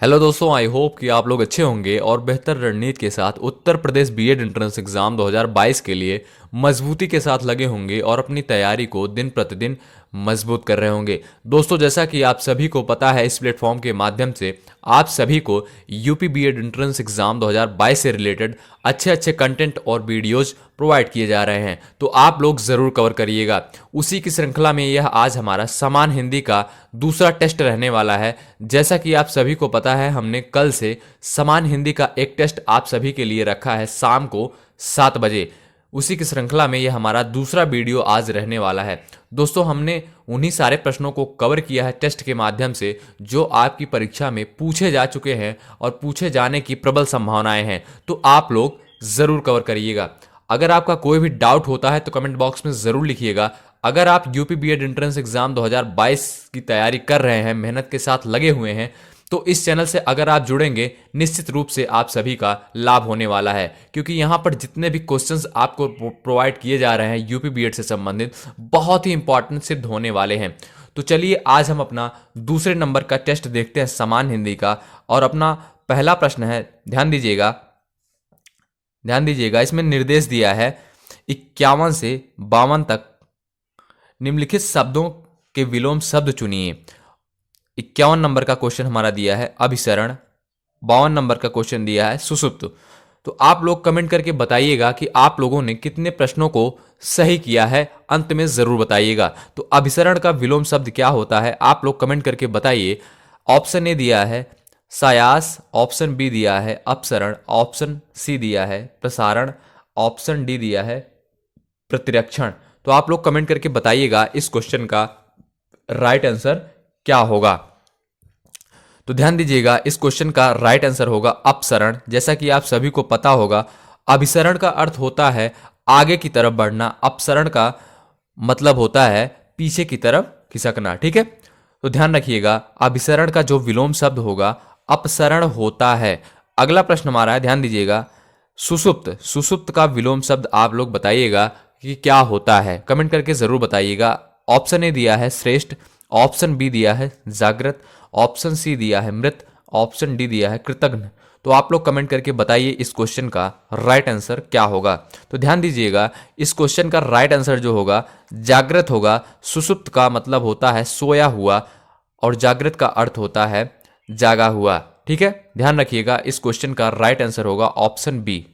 Hello दोस्तों, I hope कि आप लोग अच्छे होंगे और बेहतर रणनीति के साथ Uttar Pradesh BEd entrance exam 2022 के लिए मजबूती के साथ लगे होंगे और अपनी तैयारी को दिन प्रतिदिन मजबूत कर रहे होंगे। दोस्तों, जैसा कि आप सभी को पता है, इस प्लेटफॉर्म के माध्यम से आप सभी को यूपी बीएड एंट्रेंस एग्जाम 2022 से रिलेटेड अच्छे अच्छे कंटेंट और वीडियोज प्रोवाइड किए जा रहे हैं, तो आप लोग ज़रूर कवर करिएगा। उसी की श्रृंखला में यह आज हमारा समान हिंदी का दूसरा टेस्ट रहने वाला है। जैसा कि आप सभी को पता है, हमने कल से समान हिंदी का एक टेस्ट आप सभी के लिए रखा है शाम को 7 बजे। उसी की श्रृंखला में यह हमारा दूसरा वीडियो आज रहने वाला है। दोस्तों, हमने उन्हीं सारे प्रश्नों को कवर किया है टेस्ट के माध्यम से जो आपकी परीक्षा में पूछे जा चुके हैं और पूछे जाने की प्रबल संभावनाएं हैं, तो आप लोग ज़रूर कवर करिएगा। अगर आपका कोई भी डाउट होता है तो कमेंट बॉक्स में ज़रूर लिखिएगा। अगर आप यूपी बीएड एंट्रेंस एग्जाम 2022 की तैयारी कर रहे हैं, मेहनत के साथ लगे हुए हैं, तो इस चैनल से अगर आप जुड़ेंगे, निश्चित रूप से आप सभी का लाभ होने वाला है, क्योंकि यहाँ पर जितने भी क्वेश्चंस आपको प्रोवाइड किए जा रहे हैं यूपी बीएड से संबंधित, बहुत ही इंपॉर्टेंट सिद्ध होने वाले हैं। तो चलिए आज हम अपना दूसरे नंबर का टेस्ट देखते हैं समान हिंदी का, और अपना पहला प्रश्न है, ध्यान दीजिएगा, इसमें निर्देश दिया है 51 से 52 तक निम्नलिखित शब्दों के विलोम शब्द चुनिए। 51 नंबर का क्वेश्चन हमारा दिया है अभिसरण, 52 नंबर का क्वेश्चन दिया है सुषुप्त। तो आप लोग कमेंट करके बताइएगा कि आप लोगों ने कितने प्रश्नों को सही किया है, अंत में जरूर बताइएगा। तो अभिसरण का विलोम शब्द क्या होता है, आप लोग कमेंट करके बताइए। ऑप्शन ए दिया है सायास, ऑप्शन बी दिया है अपसरण, ऑप्शन सी दिया है प्रसारण, ऑप्शन डी दिया है प्रतिरक्षण। तो आप लोग कमेंट करके बताइएगा इस क्वेश्चन का राइट आंसर क्या होगा। तो ध्यान दीजिएगा, इस क्वेश्चन का राइट आंसर होगा अपसरण। जैसा कि आप सभी को पता होगा, अभिसरण का अर्थ होता है आगे की तरफ बढ़ना, अपसरण का मतलब होता है पीछे की तरफ खिसकना। ठीक है, तो ध्यान रखिएगा, अभिसरण का जो विलोम शब्द होगा अपसरण होता है। अगला प्रश्न हमारा है, ध्यान दीजिएगा, सुषुप्त। सुषुप्त का विलोम शब्द आप लोग बताइएगा कि क्या होता है, कमेंट करके जरूर बताइएगा। ऑप्शन ए दिया है श्रेष्ठ, ऑप्शन बी दिया है जागृत, ऑप्शन सी दिया है मृत, ऑप्शन डी दिया है कृतघ्न। तो आप लोग कमेंट करके बताइए इस क्वेश्चन का राइट आंसर क्या होगा। तो ध्यान दीजिएगा, इस क्वेश्चन का राइट आंसर जो होगा जागृत होगा। सुषुप्त का मतलब होता है सोया हुआ और जागृत का अर्थ होता है जागा हुआ। ठीक है, ध्यान रखिएगा, इस क्वेश्चन का राइट आंसर होगा ऑप्शन बी।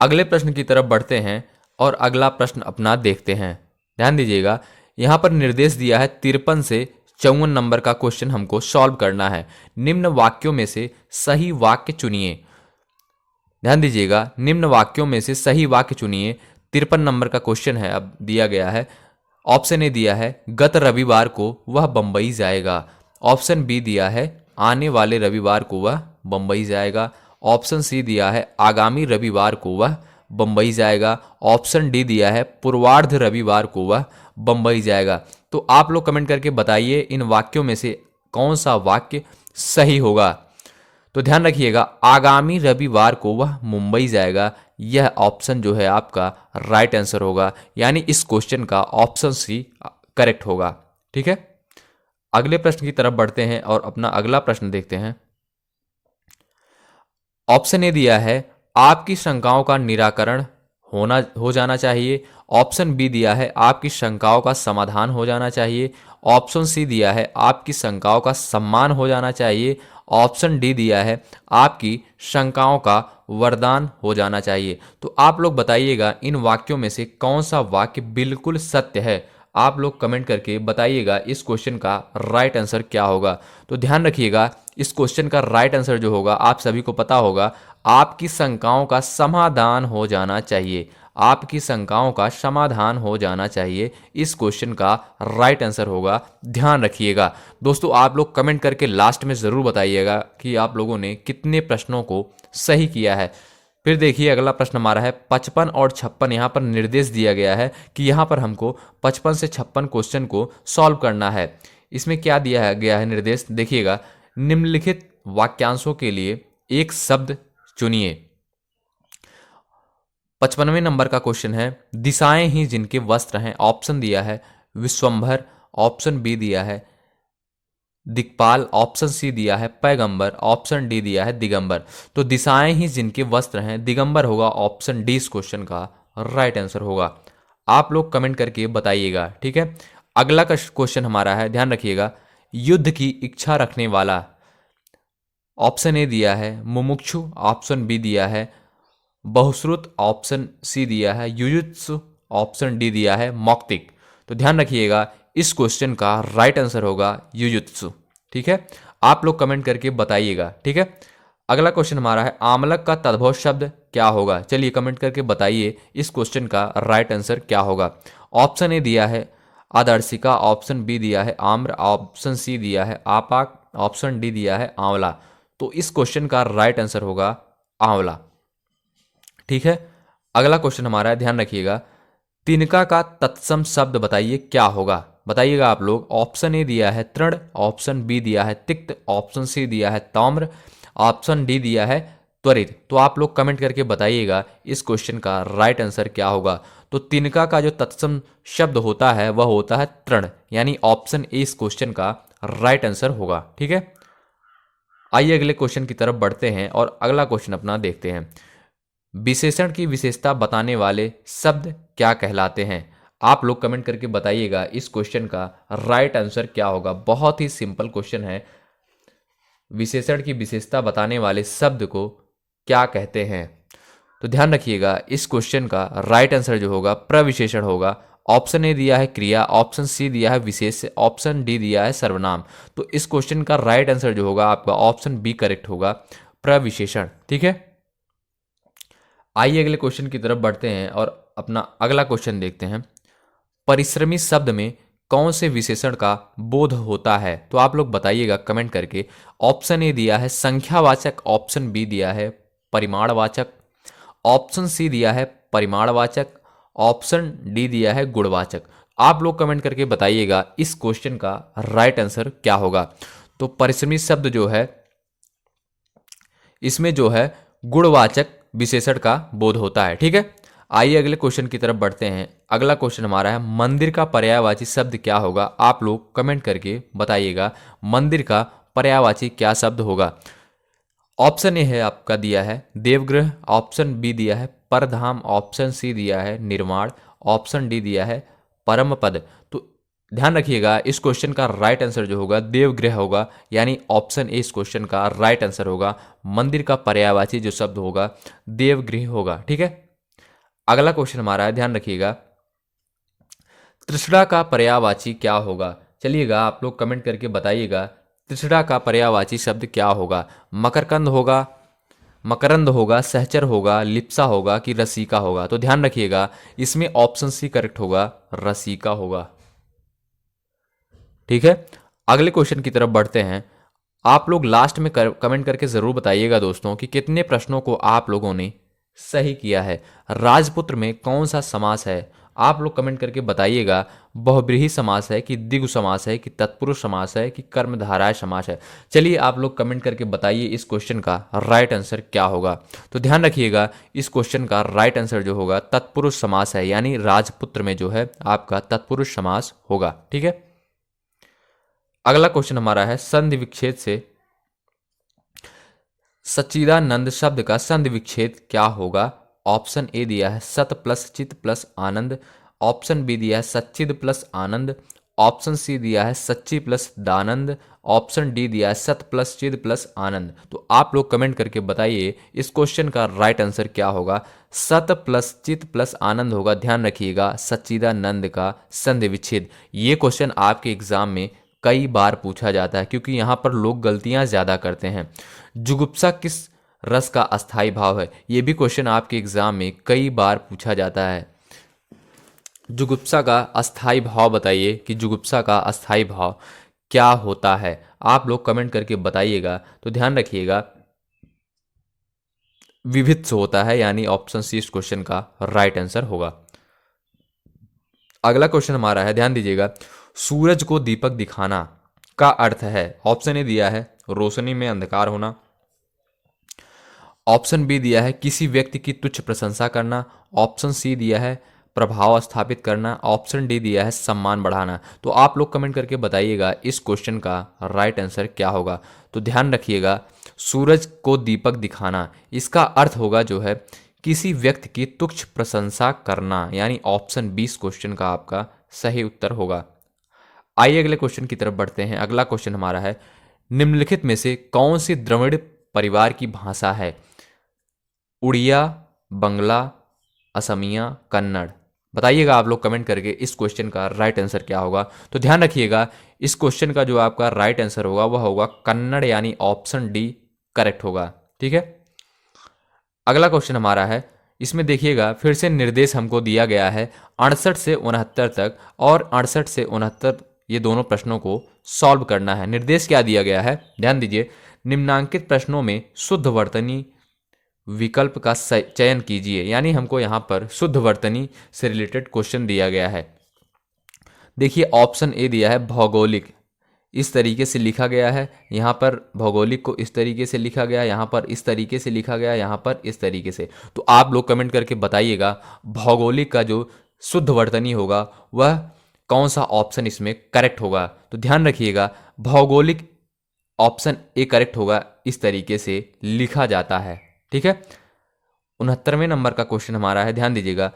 अगले प्रश्न की तरफ बढ़ते हैं और अगला प्रश्न अपना देखते हैं। ध्यान दीजिएगा, यहां पर निर्देश दिया है 53 से 54 नंबर का क्वेश्चन हमको सॉल्व करना है। निम्न वाक्यों में से सही वाक्य चुनिए। ध्यान दीजिएगा, निम्न वाक्यों में से सही वाक्य चुनिए। 53 नंबर का क्वेश्चन है, अब दिया गया है। ऑप्शन ए दिया है गत रविवार को वह बंबई जाएगा, ऑप्शन बी दिया है आने वाले रविवार को वह बंबई जाएगा, ऑप्शन सी दिया है आगामी रविवार को वह बंबई जाएगा, ऑप्शन डी दिया है पूर्वार्ध रविवार को वह बंबई जाएगा। तो आप लोग कमेंट करके बताइए इन वाक्यों में से कौन सा वाक्य सही होगा। तो ध्यान रखिएगा, आगामी रविवार को वह मुंबई जाएगा, यह ऑप्शन जो है आपका राइट आंसर होगा, यानी इस क्वेश्चन का ऑप्शन सी करेक्ट होगा। ठीक है, अगले प्रश्न की तरफ बढ़ते हैं और अपना अगला प्रश्न देखते हैं। ऑप्शन ए दिया है आपकी शंकाओं का निराकरण हो जाना चाहिए, ऑप्शन बी दिया है आपकी शंकाओं का समाधान हो जाना चाहिए, ऑप्शन सी दिया है आपकी शंकाओं का सम्मान हो जाना चाहिए, ऑप्शन डी दिया है आपकी शंकाओं का वरदान हो जाना चाहिए। तो आप लोग बताइएगा इन वाक्यों में से कौन सा वाक्य बिल्कुल सत्य है। आप लोग कमेंट करके बताइएगा इस क्वेश्चन का राइट आंसर क्या होगा। तो ध्यान रखिएगा, इस क्वेश्चन का राइट आंसर जो होगा आप सभी को पता होगा, आपकी शंकाओं का समाधान हो जाना चाहिए, आपकी शंकाओं का समाधान हो जाना चाहिए, इस क्वेश्चन का राइट आंसर होगा। ध्यान रखिएगा दोस्तों, आप लोग कमेंट करके लास्ट में ज़रूर बताइएगा कि आप लोगों ने कितने प्रश्नों को सही किया है। फिर देखिए अगला प्रश्न हमारा है 55 और 56। यहाँ पर निर्देश दिया गया है कि यहाँ पर हमको 55 से 56 क्वेश्चन को सॉल्व करना है। इसमें क्या दिया गया है निर्देश, देखिएगा, निम्नलिखित वाक्यांशों के लिए एक शब्द चुनिए। 55वें नंबर का क्वेश्चन है दिशाएं ही जिनके वस्त्र हैं, ऑप्शन दिया है विश्वंभर, ऑप्शन बी दिया है दिक्पाल, ऑप्शन सी दिया है पैगंबर, ऑप्शन डी दिया है दिगंबर। तो दिशाएं ही जिनके वस्त्र हैं, दिगंबर होगा ऑप्शन डी इस क्वेश्चन का राइट आंसर होगा। आप लोग कमेंट करके बताइएगा, ठीक है। अगला का क्वेश्चन हमारा है, ध्यान रखिएगा, युद्ध की इच्छा रखने वाला, ऑप्शन ए दिया है मुमुक्षु, ऑप्शन बी दिया है बहुश्रुत, ऑप्शन सी दिया है युयुत्सु, ऑप्शन डी दिया है मौक्तिक। तो ध्यान रखिएगा इस क्वेश्चन का राइट आंसर होगा युयुत्सु, ठीक है। आप लोग कमेंट करके बताइएगा, ठीक है। अगला क्वेश्चन हमारा है, आमलक का तद्भव शब्द क्या होगा। चलिए कमेंट करके बताइए इस क्वेश्चन का राइट आंसर क्या होगा। ऑप्शन ए दिया है आदर्शिका, ऑप्शन बी दिया है आम्र, ऑप्शन सी दिया है आपाक, ऑप्शन डी दिया है आंवला। तो इस क्वेश्चन का राइट आंसर होगा आंवला, ठीक है। अगला क्वेश्चन हमारा है, ध्यान रखिएगा, तिनका का तत्सम शब्द बताइए क्या होगा। बताइएगा आप लोग। ऑप्शन ए दिया है तृण, ऑप्शन बी दिया है तिक्त, ऑप्शन सी दिया है ताम्र, ऑप्शन डी दिया है त्वरित। तो आप लोग कमेंट करके बताइएगा इस क्वेश्चन का राइट आंसर क्या होगा। तो तिनका का जो तत्सम शब्द होता है वह होता है तृण, यानी ऑप्शन ए इस क्वेश्चन का राइट आंसर होगा, ठीक है। आइए अगले क्वेश्चन की तरफ बढ़ते हैं और अगला क्वेश्चन अपना देखते हैं। विशेषण की विशेषता बताने वाले शब्द क्या कहलाते हैं। आप लोग कमेंट करके बताइएगा इस क्वेश्चन का राइट आंसर क्या होगा। बहुत ही सिंपल क्वेश्चन है, विशेषण की विशेषता बताने वाले शब्द को क्या कहते हैं। तो ध्यान रखिएगा इस क्वेश्चन का राइट आंसर जो होगा प्रविशेषण होगा। ऑप्शन ए दिया है क्रिया, ऑप्शन सी दिया है विशेष, ऑप्शन डी दिया है सर्वनाम। तो इस क्वेश्चन का राइट आंसर जो होगा आपका ऑप्शन बी करेक्ट होगा, प्रविशेषण, ठीक है। आइए अगले क्वेश्चन की तरफ बढ़ते हैं और अपना अगला क्वेश्चन देखते हैं। परिश्रमी शब्द में कौन से विशेषण का बोध होता है। तो आप लोग बताइएगा कमेंट करके। ऑप्शन ए दिया है संख्यावाचक, ऑप्शन बी दिया है परिमाणवाचक, ऑप्शन सी दिया है परिमाणवाचक, ऑप्शन डी दिया है गुणवाचक। आप लोग कमेंट करके बताइएगा इस क्वेश्चन का राइट आंसर क्या होगा। तो परिश्रमी शब्द जो है इसमें जो है गुणवाचक विशेषण का बोध होता है, ठीक है। आइए अगले क्वेश्चन की तरफ बढ़ते हैं। अगला क्वेश्चन हमारा है, मंदिर का पर्यायवाची शब्द क्या होगा। आप लोग कमेंट करके बताइएगा मंदिर का पर्यायवाची क्या शब्द होगा। ऑप्शन ए है आपका दिया है देवगृह, ऑप्शन बी दिया है परधाम, ऑप्शन सी दिया है निर्माण, ऑप्शन डी दिया है परम पद। तो ध्यान रखिएगा इस क्वेश्चन का राइट आंसर जो होगा देवगृह होगा, यानी ऑप्शन ए इस क्वेश्चन का राइट आंसर होगा। मंदिर का पर्यायवाची जो शब्द होगा देवगृह होगा, ठीक है। अगला क्वेश्चन हमारा है, ध्यान रखिएगा, तृष्णा का पर्यायवाची क्या होगा। चलिएगा आप लोग कमेंट करके बताइएगा तृष्णा का पर्यायवाची शब्द क्या होगा। मकरकंद होगा, मकरंद होगा, सहचर होगा, लिप्सा होगा कि रसिका होगा। तो ध्यान रखिएगा इसमें ऑप्शन सी करेक्ट होगा, रसिका होगा, ठीक है। अगले क्वेश्चन की तरफ बढ़ते हैं। आप लोग लास्ट में कमेंट करके जरूर बताइएगा दोस्तों कि कितने प्रश्नों को आप लोगों ने सही किया है। राजपुत्र में कौन सा समास है। आप लोग कमेंट करके बताइएगा बहुब्रीहि समास है कि द्विगु समास है कि तत्पुरुष समास है कि कर्मधारय समास है। चलिए आप लोग कमेंट करके बताइए इस क्वेश्चन का राइट आंसर क्या होगा। तो ध्यान रखिएगा इस क्वेश्चन का राइट आंसर जो होगा तत्पुरुष समास है, यानी राजपुत्र में जो है आपका तत्पुरुष समास होगा, ठीक है। अगला क्वेश्चन हमारा है, संधि विच्छेद से सच्चिदानंद शब्द का संधि विच्छेद क्या होगा। ऑप्शन ए दिया है सत प्लस चित प्लस आनंद, ऑप्शन बी दिया है सच्चिद प्लस आनंद, ऑप्शन सी दिया है सच्ची प्लस दानंद, ऑप्शन डी दिया है सत प्लस चिद प्लस आनंद। तो आप लोग कमेंट करके बताइए इस क्वेश्चन का राइट आंसर क्या होगा। सत प्लस चित प्लस आनंद होगा। ध्यान रखिएगा सच्चिदानंद का संधि विच्छेद। ये क्वेश्चन आपके एग्जाम में कई बार पूछा जाता है क्योंकि यहाँ पर लोग गलतियाँ ज़्यादा करते हैं। जुगुप्सा किस रस का अस्थाई भाव है, ये भी क्वेश्चन आपके एग्जाम में कई बार पूछा जाता है। जुगुप्सा का अस्थाई भाव बताइए कि जुगुप्सा का अस्थाई भाव क्या होता है। आप लोग कमेंट करके बताइएगा। तो ध्यान रखिएगा विभित्स होता है, यानी ऑप्शन सी इस क्वेश्चन का राइट आंसर होगा। अगला क्वेश्चन हमारा है, ध्यान दीजिएगा, सूरज को दीपक दिखाना का अर्थ है। ऑप्शन ए दिया है रोशनी में अंधकार होना, ऑप्शन बी दिया है किसी व्यक्ति की तुच्छ प्रशंसा करना, ऑप्शन सी दिया है प्रभाव स्थापित करना, ऑप्शन डी दिया है सम्मान बढ़ाना। तो आप लोग कमेंट करके बताइएगा इस क्वेश्चन का राइट आंसर क्या होगा। तो ध्यान रखिएगा, सूरज को दीपक दिखाना, इसका अर्थ होगा जो है किसी व्यक्ति की तुच्छ प्रशंसा करना, यानी ऑप्शन बी इस क्वेश्चन का आपका सही उत्तर होगा। आइए अगले क्वेश्चन की तरफ बढ़ते हैं। अगला क्वेश्चन हमारा है, निम्नलिखित में से कौन सी द्रविड़ परिवार की भाषा है? उड़िया, बंगला, असमिया, कन्नड़। बताइएगा आप लोग कमेंट करके इस क्वेश्चन का राइट आंसर क्या होगा। तो ध्यान रखिएगा, इस क्वेश्चन का जो आपका राइट आंसर होगा वह होगा कन्नड़, यानी ऑप्शन डी करेक्ट होगा। ठीक है, अगला क्वेश्चन हमारा है, इसमें देखिएगा फिर से निर्देश हमको दिया गया है 68 से 69 तक और 68 से 69 ये दोनों प्रश्नों को सॉल्व करना है। निर्देश क्या दिया गया है, ध्यान दीजिए, निम्नांकित प्रश्नों में शुद्ध वर्तनी विकल्प का चयन कीजिए, यानी हमको यहाँ पर शुद्ध वर्तनी से रिलेटेड क्वेश्चन दिया गया है। देखिए ऑप्शन ए दिया है भौगोलिक, इस तरीके से लिखा गया है, यहाँ पर भौगोलिक को इस तरीके से लिखा गया, यहाँ पर इस तरीके से लिखा गया, यहाँ पर इस तरीके से। तो आप लोग कमेंट करके बताइएगा भौगोलिक का जो शुद्ध वर्तनी होगा वह कौन सा ऑप्शन इसमें करेक्ट होगा। तो ध्यान रखिएगा, भौगोलिक ऑप्शन ए करेक्ट होगा, इस तरीके से लिखा जाता है। ठीक है, 69वें नंबर का क्वेश्चन हमारा है, ध्यान दीजिएगा,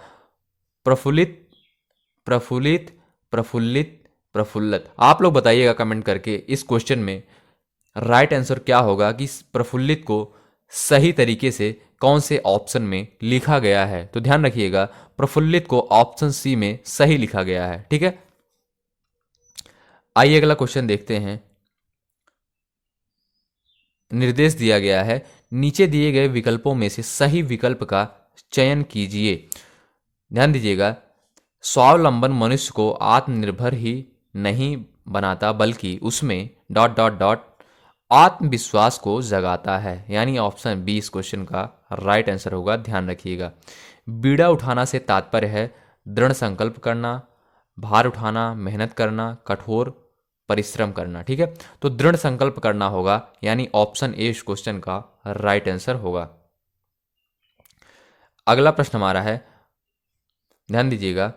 प्रफुल्लित, प्रफुल्लित, प्रफुल्लित, प्रफुल्लत। आप लोग बताइएगा कमेंट करके इस क्वेश्चन में राइट आंसर क्या होगा कि प्रफुल्लित को सही तरीके से कौन से ऑप्शन में लिखा गया है। तो ध्यान रखिएगा, प्रफुल्लित को ऑप्शन सी में सही लिखा गया है। ठीक है, आइए अगला क्वेश्चन देखते हैं। निर्देश दिया गया है, नीचे दिए गए विकल्पों में से सही विकल्प का चयन कीजिए। ध्यान दीजिएगा, स्वावलंबन मनुष्य को आत्मनिर्भर ही नहीं बनाता बल्कि उसमें डॉट डॉट डॉट आत्मविश्वास को जगाता है, यानी ऑप्शन बी इस क्वेश्चन का राइट आंसर होगा। ध्यान रखिएगा, बीड़ा उठाना से तात्पर्य है दृढ़ संकल्प करना, भार उठाना, मेहनत करना, कठोर परिश्रम करना। ठीक है, तो दृढ़ संकल्प करना होगा, यानी ऑप्शन ए इस क्वेश्चन का राइट आंसर होगा। अगला प्रश्न हमारा है, ध्यान दीजिएगा,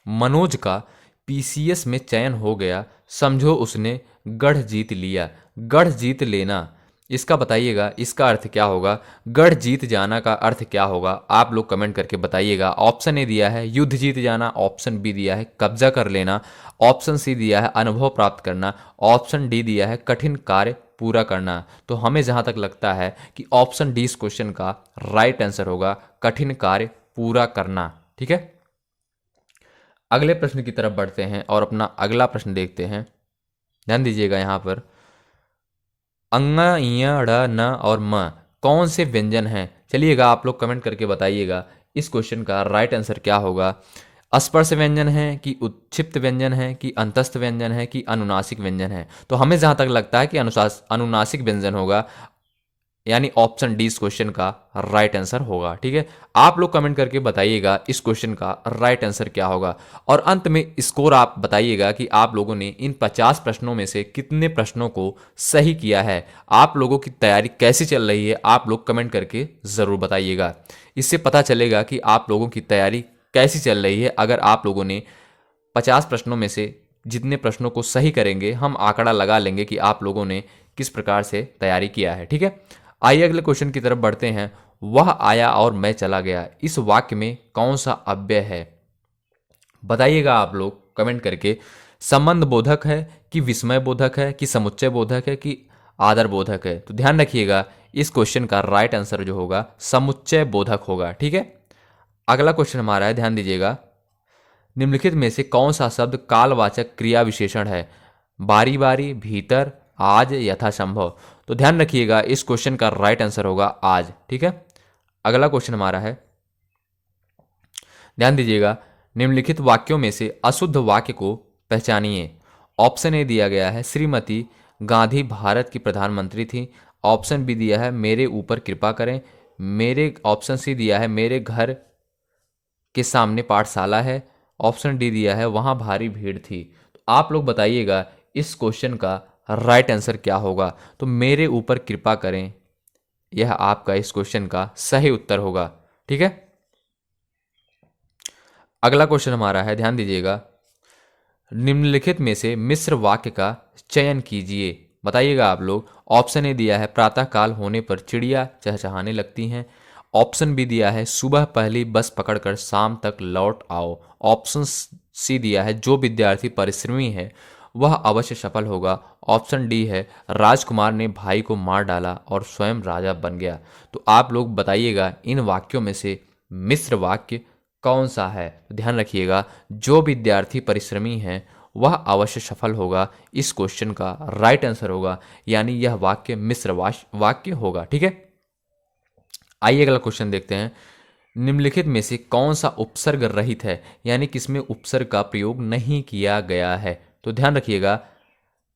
मनोज का पीसीएस में चयन हो गया, समझो उसने गढ़ जीत लिया। गढ़ जीत लेना, इसका बताइएगा इसका अर्थ क्या होगा, गढ़ जीत जाना का अर्थ क्या होगा, आप लोग कमेंट करके बताइएगा। ऑप्शन ए दिया है युद्ध जीत जाना, ऑप्शन बी दिया है कब्जा कर लेना, ऑप्शन सी दिया है अनुभव प्राप्त करना, ऑप्शन डी दिया है कठिन कार्य पूरा करना। तो हमें जहां तक लगता है कि ऑप्शन डी इस क्वेश्चन का राइट आंसर होगा, कठिन कार्य पूरा करना। ठीक है, अगले प्रश्न की तरफ बढ़ते हैं और अपना अगला प्रश्न देखते हैं। ध्यान दीजिएगा, यहाँ पर अंग, य, ड़, न और म कौन से व्यंजन हैं? चलिएगा आप लोग कमेंट करके बताइएगा इस क्वेश्चन का राइट आंसर क्या होगा। स्पर्श व्यंजन है कि उत्क्षिप्त व्यंजन है कि अंतस्थ व्यंजन है कि अनुनासिक व्यंजन है? तो हमें जहां तक लगता है कि अनुनासिक व्यंजन होगा, यानी ऑप्शन डी इस क्वेश्चन का राइट आंसर होगा। ठीक है, आप लोग कमेंट करके बताइएगा इस क्वेश्चन का राइट आंसर क्या होगा और अंत में स्कोर आप बताइएगा कि आप लोगों ने इन 50 प्रश्नों में से कितने प्रश्नों को सही किया है। आप लोगों की तैयारी कैसी चल रही है, आप लोग कमेंट करके ज़रूर बताइएगा। इससे पता चलेगा कि आप लोगों की तैयारी कैसी चल रही है। अगर आप लोगों ने 50 प्रश्नों में से जितने प्रश्नों को सही करेंगे, हम आंकड़ा लगा लेंगे कि आप लोगों ने किस प्रकार से तैयारी किया है। ठीक है, आइए अगले क्वेश्चन की तरफ बढ़ते हैं। वह आया और मैं चला गया, इस वाक्य में कौन सा अव्यय है? बताइएगा आप लोग कमेंट करके। संबंध बोधक है कि विस्मय बोधक है कि समुच्चय बोधक है कि आदर बोधक है? तो ध्यान रखिएगा, इस क्वेश्चन का राइट आंसर जो होगा समुच्चय बोधक होगा। ठीक है, अगला क्वेश्चन हमारा है, ध्यान दीजिएगा, निम्नलिखित में से कौन सा शब्द कालवाचक क्रिया विशेषण है? बारी बारी, भीतर, आज, यथासंभव? तो ध्यान रखिएगा, इस क्वेश्चन का राइट आंसर होगा आज। ठीक है, अगला क्वेश्चन हमारा है, ध्यान दीजिएगा, निम्नलिखित वाक्यों में से अशुद्ध वाक्य को पहचानिए। ऑप्शन ए दिया गया है श्रीमती गांधी भारत की प्रधानमंत्री थी, ऑप्शन बी दिया है मेरे ऊपर कृपा करें, ऑप्शन सी दिया है मेरे घर के सामने पाठशाला है, ऑप्शन डी दिया है वहां भारी भीड़ थी। तो आप लोग बताइएगा इस क्वेश्चन का राइट आंसर क्या होगा। तो मेरे ऊपर कृपा करें, यह आपका इस क्वेश्चन का सही उत्तर होगा। ठीक है, अगला क्वेश्चन हमारा है, ध्यान दीजिएगा, निम्नलिखित में से मिश्र वाक्य का चयन कीजिए। बताइएगा आप लोग। ऑप्शन ए दिया है प्रातः काल होने पर चिड़िया चहचहाने लगती हैं। ऑप्शन बी दिया है सुबह पहली बस पकड़कर शाम तक लौट आओ। ऑप्शन सी दिया है जो विद्यार्थी परिश्रमी है वह अवश्य सफल होगा। ऑप्शन डी है राजकुमार ने भाई को मार डाला और स्वयं राजा बन गया। तो आप लोग बताइएगा इन वाक्यों में से मिश्र वाक्य कौन सा है। तो ध्यान रखिएगा, जो विद्यार्थी परिश्रमी है वह अवश्य सफल होगा, इस क्वेश्चन का राइट आंसर होगा, यानी यह वाक्य मिश्र वाक्य होगा। ठीक है, आइए अगला क्वेश्चन देखते हैं। निम्नलिखित में से कौन सा उपसर्ग रहित है, यानी किसमें उपसर्ग का प्रयोग नहीं किया गया है। तो ध्यान रखिएगा,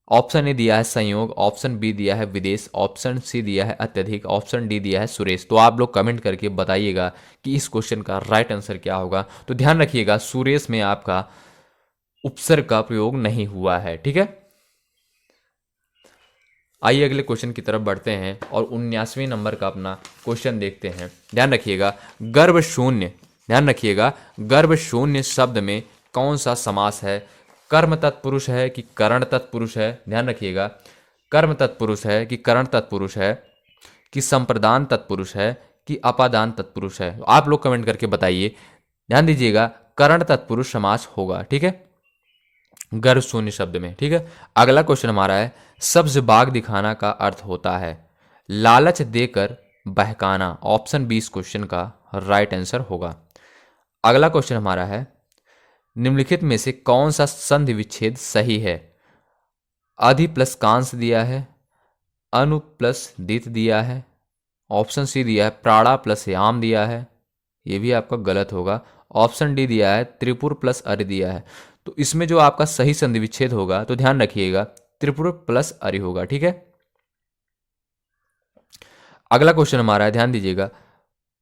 ऑप्शन ए दिया है संयोग, ऑप्शन बी दिया है विदेश, ऑप्शन सी दिया है अत्यधिक, ऑप्शन डी दिया है सुरेश। तो आप लोग कमेंट करके बताइएगा कि इस क्वेश्चन का राइट आंसर क्या होगा। तो ध्यान रखिएगा, सुरेश में आपका उपसर्ग का प्रयोग नहीं हुआ है। ठीक है, आइए अगले क्वेश्चन की तरफ बढ़ते हैं और 79वें नंबर का अपना क्वेश्चन देखते हैं। ध्यान रखिएगा, गर्भ शून्य, ध्यान रखिएगा, गर्भ शून्य शब्द में कौन सा समास है। कर्म तत्पुरुष है कि करण तत्पुरुष है। ध्यान रखिएगा, कर्म तत्पुरुष है कि करण तत्पुरुष है कि संप्रदान तत्पुरुष है कि अपादान तत्पुरुष है। आप लोग कमेंट करके बताइए। ध्यान दीजिएगा, करण तत्पुरुष समास होगा। ठीक है, गर्भ शून्य शब्द में। ठीक है, अगला क्वेश्चन हमारा है, सब्ज बाग दिखाना का अर्थ होता है लालच देकर बहकाना। ऑप्शन बी इस क्वेश्चन का राइट आंसर होगा। अगला क्वेश्चन हमारा है, निम्नलिखित में से कौन सा संधि विच्छेद सही है। अधि प्लस कांस दिया है, अनु प्लस दित दिया है, ऑप्शन सी दिया है प्राणा प्लस याम दिया है, ये भी आपका गलत होगा। ऑप्शन डी दिया है त्रिपुर प्लस अरि दिया है। तो इसमें जो आपका सही संधि विच्छेद होगा, तो ध्यान रखिएगा, त्रिपुर प्लस अरि होगा। ठीक है, अगला क्वेश्चन हमारा है, ध्यान दीजिएगा,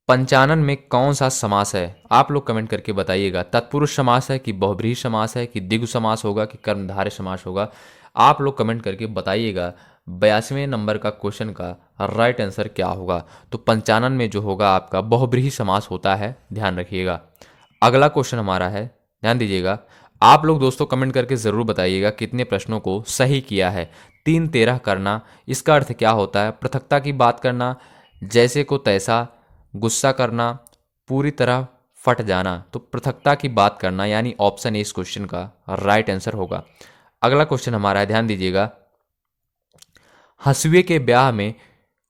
पंचानन में कौन सा समास है। आप लोग कमेंट करके बताइएगा, तत्पुरुष समास है कि बहुब्रीहि समास है कि द्विगु समास होगा कि कर्मधारय समास होगा। आप लोग कमेंट करके बताइएगा 82वें नंबर का क्वेश्चन का राइट आंसर क्या होगा। तो पंचानन में जो होगा आपका बहुब्रीहि समास होता है, ध्यान रखिएगा। अगला क्वेश्चन हमारा है, ध्यान दीजिएगा, आप लोग दोस्तों कमेंट करके ज़रूर बताइएगा कितने प्रश्नों को सही किया है। 3-13 करना, इसका अर्थ क्या होता है। पृथकता की बात करना, जैसे को तैसा, गुस्सा करना, पूरी तरह फट जाना। तो पृथकता की बात करना, यानी ऑप्शन ए इस क्वेश्चन का राइट आंसर होगा। अगला क्वेश्चन हमारा है, ध्यान दीजिएगा, हंसुए के ब्याह में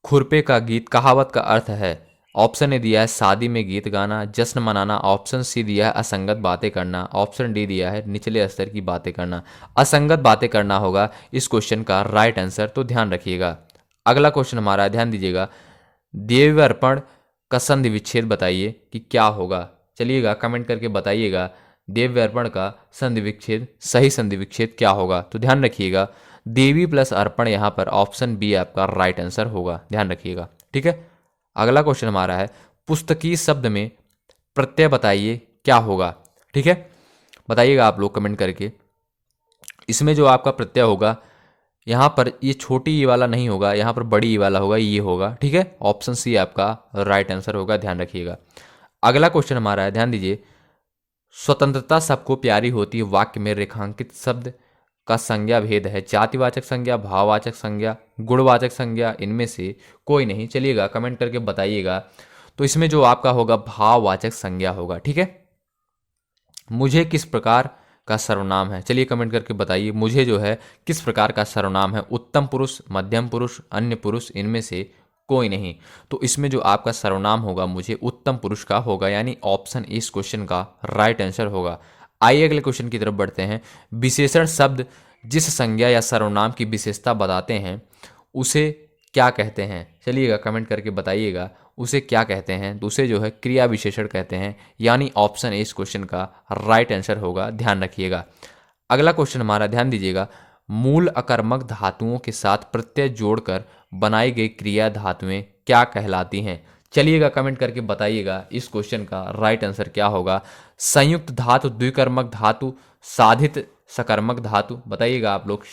खुरपे का गीत कहावत का अर्थ है। ऑप्शन ए दिया है शादी में गीत गाना, जश्न मनाना, ऑप्शन सी दिया है असंगत बातें करना, ऑप्शन डी दिया है निचले स्तर की बातें करना। असंगत बातें करना होगा इस क्वेश्चन का राइट आंसर, तो ध्यान रखिएगा। अगला क्वेश्चन हमारा है, ध्यान दीजिएगा, देव अर्पण का संधि विच्छेद बताइए कि क्या होगा। चलिएगा कमेंट करके बताइएगा, देव अर्पण का संधि विच्छेद, सही संधि विच्छेद क्या होगा। तो ध्यान रखिएगा, देवी प्लस अर्पण यहाँ पर ऑप्शन बी आपका राइट आंसर होगा, ध्यान रखिएगा। ठीक है, अगला क्वेश्चन हमारा है, पुस्तकी शब्द में प्रत्यय बताइए क्या होगा। ठीक है, बताइएगा आप लोग कमेंट करके। इसमें जो आपका प्रत्यय होगा, यहाँ पर ये छोटी ई वाला नहीं होगा, यहाँ पर बड़ी ई वाला होगा, ये होगा। ठीक है, ऑप्शन सी आपका राइट आंसर होगा, ध्यान रखिएगा। अगला क्वेश्चन हमारा है, ध्यान दीजिए, स्वतंत्रता सबको प्यारी होती है वाक्य में रेखांकित शब्द का संज्ञा भेद है। जातिवाचक संज्ञा, भाववाचक संज्ञा, गुणवाचक संज्ञा, इनमें से कोई नहीं। चलिएगा कमेंट करके बताइएगा। तो इसमें जो आपका होगा भाववाचक संज्ञा होगा। ठीक है, मुझे किस प्रकार का सर्वनाम है। चलिए कमेंट करके बताइए, मुझे जो है किस प्रकार का सर्वनाम है। उत्तम पुरुष, मध्यम पुरुष, अन्य पुरुष, इनमें से कोई नहीं। तो इसमें जो आपका सर्वनाम होगा मुझे उत्तम पुरुष का होगा, यानी ऑप्शन इस क्वेश्चन का राइट आंसर होगा। आइए अगले क्वेश्चन की तरफ बढ़ते हैं। विशेषण शब्द जिस संज्ञा या सर्वनाम की विशेषता बताते हैं उसे क्या कहते हैं। चलिएगा कमेंट करके बताइएगा उसे क्या कहते हैं। तो उसे जो है क्रिया विशेषण कहते हैं, यानी ऑप्शन ए इस क्वेश्चन का राइट आंसर होगा, ध्यान रखिएगा। अगला क्वेश्चन हमारा, ध्यान दीजिएगा, मूल अकर्मक धातुओं के साथ प्रत्यय जोड़कर बनाई गई क्रिया धातुएं क्या कहलाती हैं। चलिएगा कमेंट करके बताइएगा इस क्वेश्चन का राइट आंसर क्या होगा। संयुक्त धातु, द्विकर्मक धातु, साधित सकर्मक धातु, बताइएगा आप लोग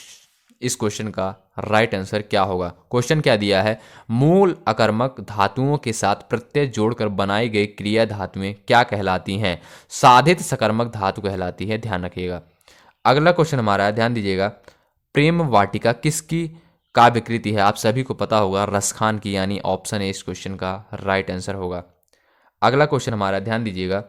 इस क्वेश्चन का राइट आंसर क्या होगा। क्वेश्चन क्या दिया है, मूल अकर्मक धातुओं के साथ प्रत्यय जोड़कर बनाई गई क्रिया धातुएं क्या कहलाती हैं। साधित सकर्मक धातु कहलाती है, ध्यान रखिएगा। अगला क्वेश्चन हमारा है, ध्यान दीजिएगा, प्रेम वाटिका किसकी काव्य कृति है। आप सभी को पता होगा रसखान की, यानी ऑप्शन ए इस क्वेश्चन का राइट आंसर होगा। अगला क्वेश्चन हमारा, ध्यान दीजिएगा,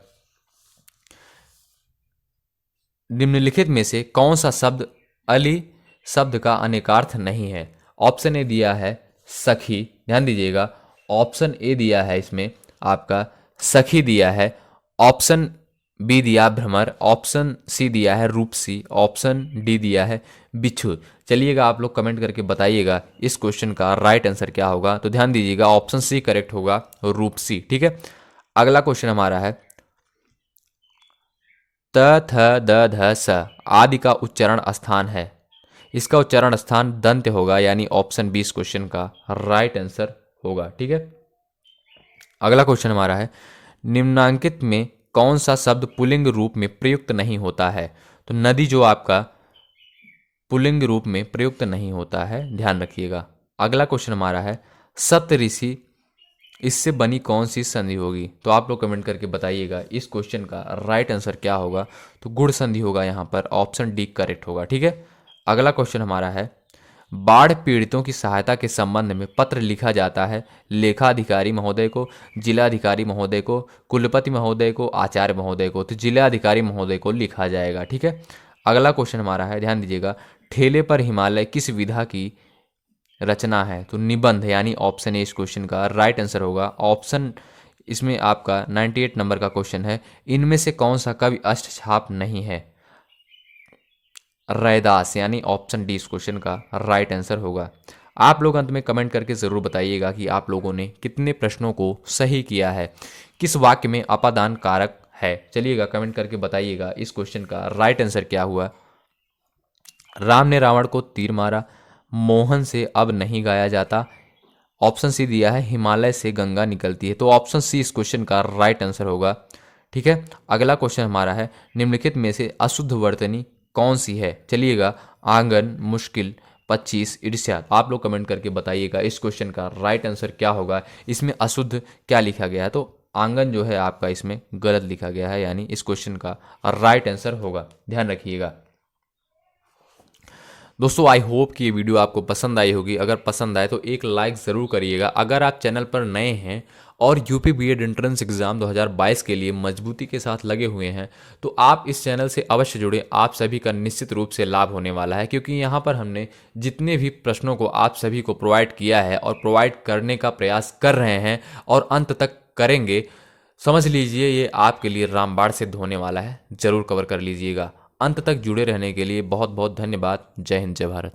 निम्नलिखित में से कौन सा शब्द अली शब्द का अनेकार्थ नहीं है। ऑप्शन ए दिया है सखी, ध्यान दीजिएगा, ऑप्शन ए दिया है इसमें आपका सखी दिया है, ऑप्शन बी दिया भ्रमर, ऑप्शन सी दिया है रूपसी, ऑप्शन डी दिया है बिच्छू। चलिएगा आप लोग कमेंट करके बताइएगा इस क्वेश्चन का राइट आंसर क्या होगा। तो ध्यान दीजिएगा ऑप्शन सी करेक्ट होगा, रूपसी। ठीक है, अगला क्वेश्चन हमारा है, त थ द ध स आदि का उच्चारण स्थान है। इसका उच्चारण स्थान दंत होगा, यानी ऑप्शन बी इस क्वेश्चन का राइट आंसर होगा। ठीक है, अगला क्वेश्चन हमारा है, निम्नांकित में कौन सा शब्द पुल्लिंग रूप में प्रयुक्त नहीं होता है। तो नदी जो आपका पुल्लिंग रूप में प्रयुक्त नहीं होता है, ध्यान रखिएगा। अगला क्वेश्चन हमारा है, सप्तऋषि इससे बनी कौन सी संधि होगी। तो आप लोग कमेंट करके बताइएगा इस क्वेश्चन का राइट आंसर क्या होगा। तो गुण संधि होगा यहाँ पर, ऑप्शन डी करेक्ट होगा। ठीक है, अगला क्वेश्चन हमारा है, बाढ़ पीड़ितों की सहायता के संबंध में पत्र लिखा जाता है लेखाधिकारी महोदय को, जिलाधिकारी महोदय को, कुलपति महोदय को, आचार्य महोदय को। तो जिलाधिकारी महोदय को लिखा जाएगा। ठीक है, अगला क्वेश्चन हमारा है, ध्यान दीजिएगा, ठेले पर हिमालय किस विधा की रचना है। तो निबंध, यानी ऑप्शन ए इस क्वेश्चन का राइट आंसर होगा। ऑप्शन इसमें आपका 98 नंबर का क्वेश्चन है, इनमें से कौन सा कवि अष्टछाप नहीं है। रैदास, यानी ऑप्शन डी इस क्वेश्चन का राइट आंसर होगा। आप लोग अंत में कमेंट करके ज़रूर बताइएगा कि आप लोगों ने कितने प्रश्नों को सही किया है, किस वाक्य में अपादान कारक है। चलिएगा कमेंट करके बताइएगा इस क्वेश्चन का राइट आंसर क्या हुआ। राम ने रावण को तीर मारा, मोहन से अब नहीं गाया जाता। ऑप्शन सी दिया है हिमालय से गंगा निकलती है। तो ऑप्शन सी इस क्वेश्चन का राइट आंसर होगा। ठीक है, अगला क्वेश्चन हमारा है, निम्नलिखित में से अशुद्ध वर्तनी कौन सी है। चलिएगा, आंगन, मुश्किल, 25, ईर्ष्या। आप लोग कमेंट करके बताइएगा इस क्वेश्चन का राइट आंसर क्या होगा। इसमें अशुद्ध क्या लिखा गया है। तो आंगन जो है आपका इसमें गलत लिखा गया है, यानी इस क्वेश्चन का राइट आंसर होगा, ध्यान रखिएगा। दोस्तों आई होप कि ये वीडियो आपको पसंद आई होगी। अगर पसंद आए तो एक लाइक ज़रूर करिएगा। अगर आप चैनल पर नए हैं और यूपी बीएड एंट्रेंस एग्ज़ाम 2022 के लिए मजबूती के साथ लगे हुए हैं तो आप इस चैनल से अवश्य जुड़े। आप सभी का निश्चित रूप से लाभ होने वाला है, क्योंकि यहाँ पर हमने जितने भी प्रश्नों को आप सभी को प्रोवाइड किया है और प्रोवाइड करने का प्रयास कर रहे हैं और अंत तक करेंगे, समझ लीजिए ये आपके लिए रामबाण सिद्ध होने वाला है। ज़रूर कवर कर लीजिएगा। अंत तक जुड़े रहने के लिए बहुत बहुत धन्यवाद। जय हिंद, जय भारत।